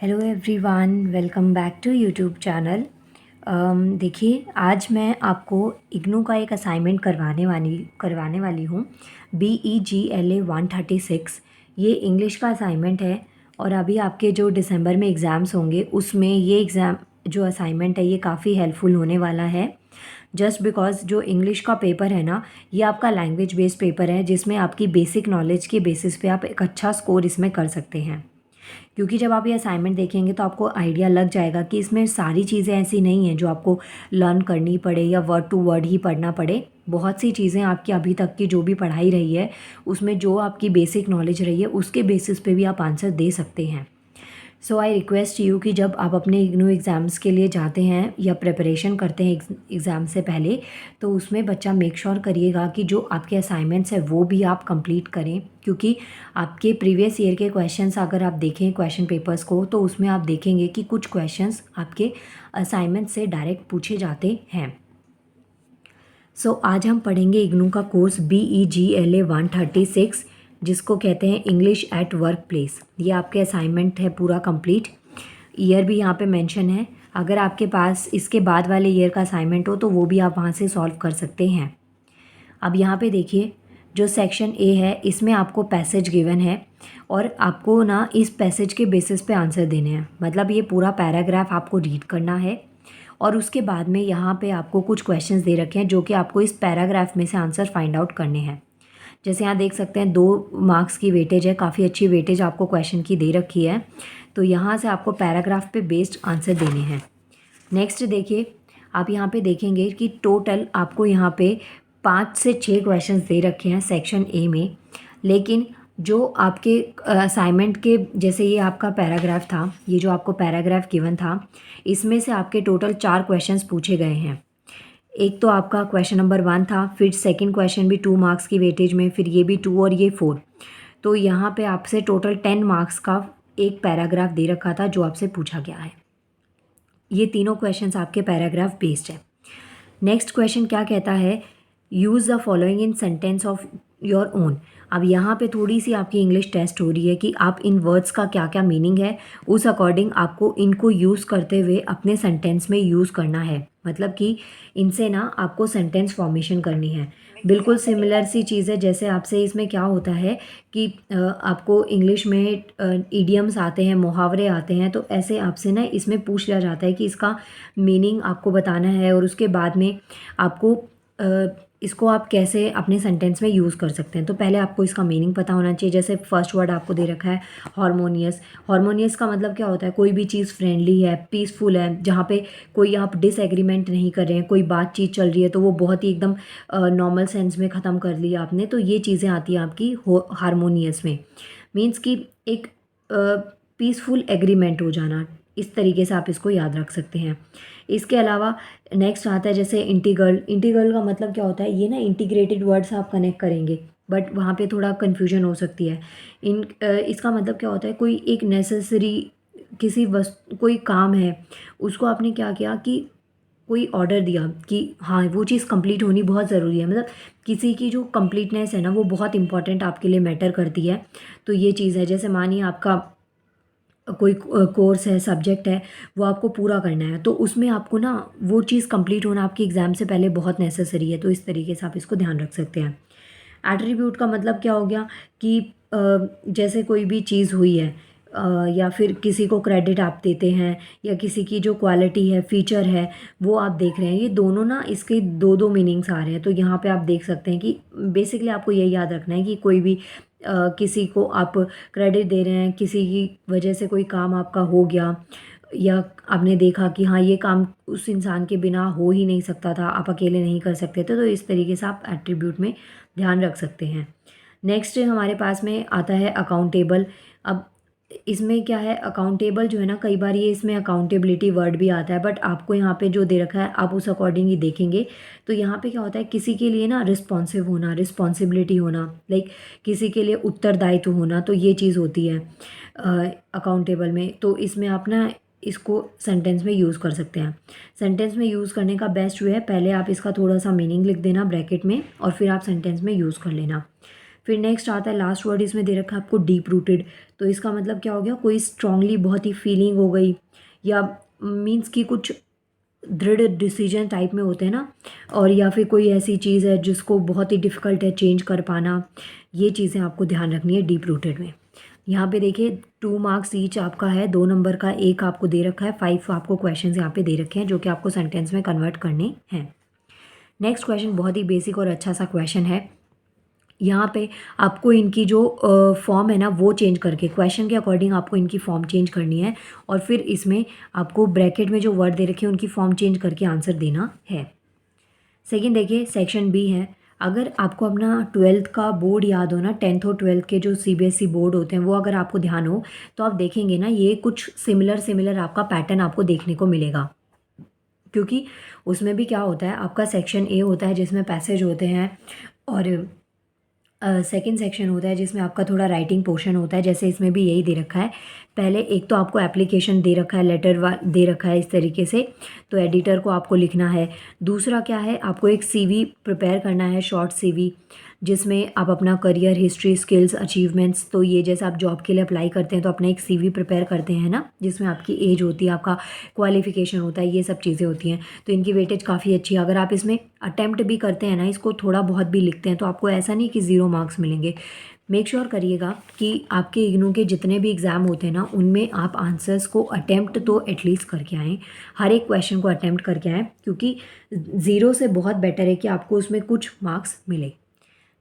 Hello everyone, welcome back to YouTube channel. देखिए, आज मैं आपको इग्नू का एक असाइनमेंट करवाने वाली हूँ। BEGLA 136 ये इंग्लिश का असाइनमेंट है। और अभी आपके जो दिसंबर में एग्ज़ाम्स होंगे उसमें ये एग्ज़ाम जो असाइनमेंट है ये काफ़ी हेल्पफुल होने वाला है। जस्ट बिकॉज जो इंग्लिश का पेपर है ना, ये आपका लैंग्वेज बेस्ड पेपर है जिसमें आपकी बेसिक नॉलेज के बेसिस पे आप एक अच्छा स्कोर इसमें कर सकते हैं। क्योंकि जब आप ये असाइनमेंट देखेंगे तो आपको आइडिया लग जाएगा कि इसमें सारी चीज़ें ऐसी नहीं हैं जो आपको लर्न करनी पड़े या वर्ड टू वर्ड ही पढ़ना पड़े। बहुत सी चीज़ें आपकी अभी तक की जो भी पढ़ाई रही है उसमें जो आपकी बेसिक नॉलेज रही है उसके बेसिस पे भी आप आंसर दे सकते हैं। सो आई रिक्वेस्ट यू कि जब आप अपने इग्नू एग्ज़ाम्स के लिए जाते हैं या प्रिपरेशन करते हैं एग्ज़ाम से पहले, तो उसमें बच्चा मेक श्योर करिएगा कि जो आपके असाइनमेंट्स हैं वो भी आप कंप्लीट करें। क्योंकि आपके प्रीवियस ईयर के क्वेश्चंस अगर आप देखें क्वेश्चन पेपर्स को, तो उसमें आप देखेंगे कि कुछ क्वेश्चंस आपके असाइनमेंट से डायरेक्ट पूछे जाते हैं। सो आज हम पढ़ेंगे इग्नू का कोर्स BEGLA 136, जिसको कहते हैं इंग्लिश एट वर्क प्लेस। ये आपके असाइनमेंट है पूरा कंप्लीट। ईयर भी यहाँ पे मेंशन है। अगर आपके पास इसके बाद वाले ईयर का असाइनमेंट हो तो वो भी आप वहाँ से सॉल्व कर सकते हैं। अब यहाँ पे देखिए, जो सेक्शन ए है इसमें आपको पैसेज गिवन है और आपको ना इस पैसेज के बेसिस पे आंसर देने हैं। मतलब ये पूरा पैराग्राफ आपको रीड करना है और उसके बाद में यहाँ पे आपको कुछ क्वेश्चंस दे रखे हैं जो कि आपको इस पैराग्राफ में से आंसर फाइंड आउट करने हैं। जैसे यहाँ देख सकते हैं 2 मार्क्स की वेटेज है, काफ़ी अच्छी वेटेज आपको क्वेश्चन की दे रखी है। तो यहाँ से आपको पैराग्राफ पे बेस्ड आंसर देने हैं। नेक्स्ट देखिए, आप यहाँ पे देखेंगे कि टोटल आपको यहाँ पे 5 से 6 क्वेश्चंस दे रखे हैं सेक्शन ए में। लेकिन जो आपके असाइनमेंट के जैसे ये आपका पैराग्राफ था, ये जो आपको पैराग्राफ गिवन था, इसमें से आपके टोटल 4 क्वेश्चंस पूछे गए हैं। एक तो आपका क्वेश्चन नंबर 1 था, फिर सेकंड क्वेश्चन भी 2 मार्क्स की वेटेज में, फिर ये भी 2 और ये 4। तो यहाँ पे आपसे टोटल 10 मार्क्स का एक पैराग्राफ दे रखा था जो आपसे पूछा गया है। ये तीनों क्वेश्चंस आपके पैराग्राफ बेस्ड है। नेक्स्ट क्वेश्चन क्या कहता है, use the following in sentence of your own. अब यहाँ पे थोड़ी सी आपकी इंग्लिश टेस्ट हो रही है कि आप इन वर्ड्स का क्या क्या मीनिंग है, उस अकॉर्डिंग आपको इनको यूज़ करते हुए अपने सेंटेंस में यूज़ करना है। मतलब कि इनसे ना आपको सेंटेंस फॉर्मेशन करनी है। बिल्कुल सिमिलर सी चीज़ है जैसे आपसे इसमें क्या होता है कि आपको इंग्लिश में इडियम्स आते हैं, मुहावरे आते हैं, तो ऐसे आपसे ना इसमें पूछ लिया जाता है कि इसका मीनिंग आपको बताना है और उसके बाद में आपको इसको आप कैसे अपने सेंटेंस में यूज़ कर सकते हैं। तो पहले आपको इसका मीनिंग पता होना चाहिए। जैसे फर्स्ट वर्ड आपको दे रखा है हारमोनियस। हारमोनियस का मतलब क्या होता है, कोई भी चीज़ फ्रेंडली है, पीसफुल है, जहाँ पे कोई आप डिसएग्रीमेंट नहीं कर रहे हैं, कोई बातचीत चल रही है तो वो बहुत ही एकदम नॉर्मल सेंस में ख़त्म कर लिया आपने। तो ये चीज़ें आती हैं आपकी हारमोनियस में। मीन्स कि एक पीसफुल एग्रीमेंट हो जाना, इस तरीके से आप इसको याद रख सकते हैं। इसके अलावा नेक्स्ट आता है जैसे इंटीग्रल। इंटीग्रल का मतलब क्या होता है, ये ना इंटीग्रेटेड वर्ड्स आप कनेक्ट करेंगे बट वहाँ पे थोड़ा कन्फ्यूजन हो सकती है। इसका मतलब क्या होता है, कोई एक नेसेसरी किसी वस्तु कोई काम है, उसको आपने क्या किया कि कोई ऑर्डर दिया कि हाँ वो चीज़ कंप्लीट होनी बहुत ज़रूरी है। मतलब किसी की जो कंप्लीटनेस है ना वो बहुत इंपॉर्टेंट आपके लिए मैटर करती है। तो ये चीज़ है, जैसे मानिए आपका कोई कोर्स है, सब्जेक्ट है, वो आपको पूरा करना है, तो उसमें आपको ना वो चीज़ कंप्लीट होना आपके एग्ज़ाम से पहले बहुत नेसेसरी है। तो इस तरीके से आप इसको ध्यान रख सकते हैं। एट्रीब्यूट का मतलब क्या हो गया कि जैसे कोई भी चीज़ हुई है या फिर किसी को क्रेडिट आप देते हैं या किसी की जो क्वालिटी है, फीचर है, वो आप देख रहे हैं। ये दोनों ना इसके दो दो मीनिंग्स आ रहे हैं। तो यहाँ पे आप देख सकते हैं कि बेसिकली आपको यही याद रखना है कि कोई भी किसी को आप क्रेडिट दे रहे हैं, किसी की वजह से कोई काम आपका हो गया या आपने देखा कि हाँ ये काम उस इंसान के बिना हो ही नहीं सकता था, आप अकेले नहीं कर सकते थे। तो इस तरीके से आप एट्रीब्यूट में ध्यान रख सकते हैं। नेक्स्ट हमारे पास में आता है अकाउंटेबल। अब इसमें क्या है, अकाउंटेबल जो है ना, कई बार ये इसमें अकाउंटेबिलिटी वर्ड भी आता है बट आपको यहाँ पे जो दे रखा है आप उस अकॉर्डिंग ही देखेंगे। तो यहाँ पे क्या होता है, किसी के लिए ना रिस्पॉन्सिव होना, रिस्पॉन्सिबिलिटी होना, लाइक किसी के लिए उत्तरदायित्व होना, तो ये चीज़ होती है अकाउंटेबल में। तो इसमें आप ना इसको सेंटेंस में यूज़ कर सकते हैं। सेंटेंस में यूज़ करने का बेस्ट वे है, पहले आप इसका थोड़ा सा मीनिंग लिख देना ब्रैकेट में और फिर आप सेंटेंस में यूज़ कर लेना। फिर नेक्स्ट आता है लास्ट वर्ड, इसमें दे रखा है आपको डीप रूटेड। तो इसका मतलब क्या हो गया, कोई स्ट्रांगली बहुत ही फीलिंग हो गई, या मीन्स कि कुछ दृढ़ डिसीजन टाइप में होते हैं ना, और या फिर कोई ऐसी चीज़ है जिसको बहुत ही डिफ़िकल्ट है चेंज कर पाना। ये चीज़ें आपको ध्यान रखनी है डीप रूटेड में। यहाँ पे देखिए 2 मार्क्स ईच आपका है, 2 नंबर का एक आपको दे रखा है, 5 आपको क्वेश्चंस यहाँ पे दे रखे हैं जो कि आपको सेंटेंस में कन्वर्ट करने हैं। नेक्स्ट क्वेश्चन बहुत ही बेसिक और अच्छा सा क्वेश्चन है। यहाँ पे आपको इनकी जो फॉर्म है ना वो चेंज करके क्वेश्चन के अकॉर्डिंग आपको इनकी फॉर्म चेंज करनी है, और फिर इसमें आपको ब्रैकेट में जो वर्ड दे रखे हैं उनकी फॉर्म चेंज करके आंसर देना है। सेकेंड देखिए सेक्शन बी है। अगर आपको अपना 12th का बोर्ड याद हो ना, 10th और 12th के जो CBSE बोर्ड होते हैं वो अगर आपको ध्यान हो, तो आप देखेंगे ना ये कुछ सिमिलर आपका पैटर्न आपको देखने को मिलेगा। क्योंकि उसमें भी क्या होता है, आपका सेक्शन ए होता है जिसमें पैसेज होते हैं, और सेकंड सेक्शन होता है जिसमें आपका थोड़ा राइटिंग पोर्शन होता है। जैसे इसमें भी यही दे रखा है। पहले एक तो आपको एप्लीकेशन दे रखा है, लेटर दे रखा है इस तरीके से, तो एडिटर को आपको लिखना है। दूसरा क्या है, आपको एक CV प्रिपेयर करना है, शॉर्ट CV, जिसमें आप अपना करियर हिस्ट्री, स्किल्स, अचीवमेंट्स, तो ये जैसे आप जॉब के लिए अप्लाई करते हैं तो अपना एक CV प्रिपेयर करते हैं ना, जिसमें आपकी एज होती है, आपका क्वालिफिकेशन होता है, ये सब चीज़ें होती हैं। तो इनकी वेटेज काफ़ी अच्छी है। अगर आप इसमें अटेम्प्ट भी करते हैं ना, इसको थोड़ा बहुत भी लिखते हैं, तो आपको ऐसा नहीं कि 0 मार्क्स मिलेंगे। मेक श्योर करिएगा कि आपके इग्नू के जितने भी एग्ज़ाम होते हैं ना, उनमें आप आंसर्स को अटेम्प्ट तो एटलीस्ट करके आएँ, हर एक क्वेश्चन को अटेम्प्ट करके आएँ, क्योंकि 0 से बहुत बेटर है कि आपको उसमें कुछ मार्क्स मिले।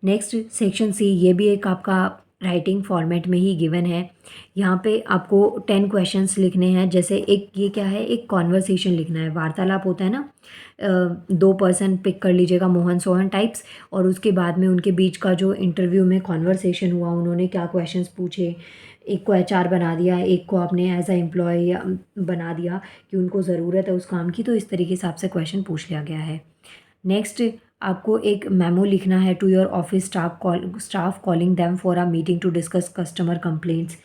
नेक्स्ट सेक्शन सी, ये भी एक आपका राइटिंग फॉर्मेट में ही गिवन है। यहाँ पे आपको 10 क्वेश्चंस लिखने हैं। जैसे एक ये क्या है, एक कॉन्वर्सेशन लिखना है, वार्तालाप होता है ना, 2 पर्सन पिक कर लीजिएगा, मोहन सोहन टाइप्स, और उसके बाद में उनके बीच का जो इंटरव्यू में कॉन्वर्सेशन हुआ, उन्होंने क्या क्वेश्चंस पूछे, एक को HR बना दिया, एक को आपने एज अ एम्प्लॉय बना दिया कि उनको ज़रूरत है उस काम की, तो इस तरीके से आपसे क्वेश्चन पूछ लिया गया है। नेक्स्ट आपको एक मेमो लिखना है to your office staff calling them for a meeting to discuss customer complaints.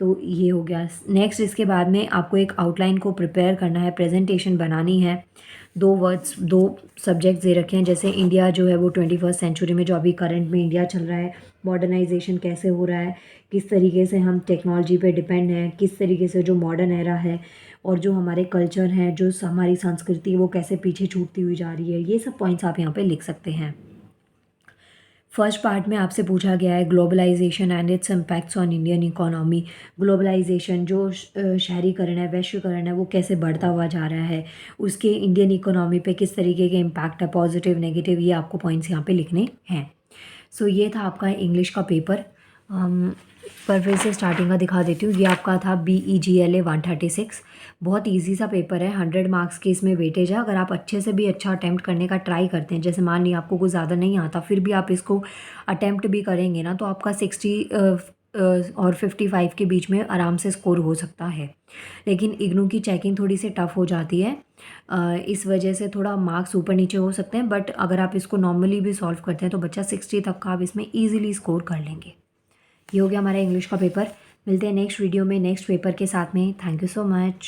तो ये हो गया। नेक्स्ट इसके बाद में आपको एक आउटलाइन को प्रिपेयर करना है, प्रेजेंटेशन बनानी है। 2 सब्जेक्ट्स दे रखे हैं, जैसे इंडिया जो है वो 21st सेंचुरी में, जो अभी करंट में इंडिया चल रहा है, मॉडर्नाइजेशन कैसे हो रहा है, किस तरीके से हम टेक्नोलॉजी पे डिपेंड हैं, किस तरीके से जो मॉडर्न एरा है और जो हमारे कल्चर हैं, जो हमारी संस्कृति है, वो कैसे पीछे छूटती हुई जा रही है, ये सब पॉइंट्स आप यहाँ पे लिख सकते हैं। फर्स्ट पार्ट में आपसे पूछा गया है globalisation and its impacts on Indian economy. Globalisation जो शहरीकरण है, वैश्वीकरण है, वो कैसे बढ़ता हुआ जा रहा है, उसके इंडियन इकोनॉमी पे किस तरीके के इम्पैक्ट है, पॉजिटिव नेगेटिव, ये आपको पॉइंट्स यहाँ पे लिखने हैं। सो ये था आपका इंग्लिश का पेपर। पर फिर से स्टार्टिंग का दिखा देती हूँ। ये आपका था BEGLA 136। बहुत इजी सा पेपर है, 100 मार्क्स की इसमें वेटेज है। अगर आप अच्छे से भी अच्छा अटैम्प्ट करने का ट्राई करते हैं, जैसे मान लिया आपको कुछ ज़्यादा नहीं आता, फिर भी आप इसको अटैम्प्ट भी करेंगे ना, तो आपका 60 और 55 के बीच में आराम से स्कोर हो सकता है। लेकिन इग्नू की चेकिंग थोड़ी सी टफ हो जाती है, इस वजह से थोड़ा मार्क्स ऊपर नीचे हो सकते हैं, बट अगर आप इसको नॉर्मली भी सॉल्व करते हैं तो बच्चा 60 तक का आप इसमें ईजिली स्कोर कर लेंगे। ये हो गया हमारा इंग्लिश का पेपर। मिलते हैं नेक्स्ट वीडियो में नेक्स्ट पेपर के साथ में। Thank you so much.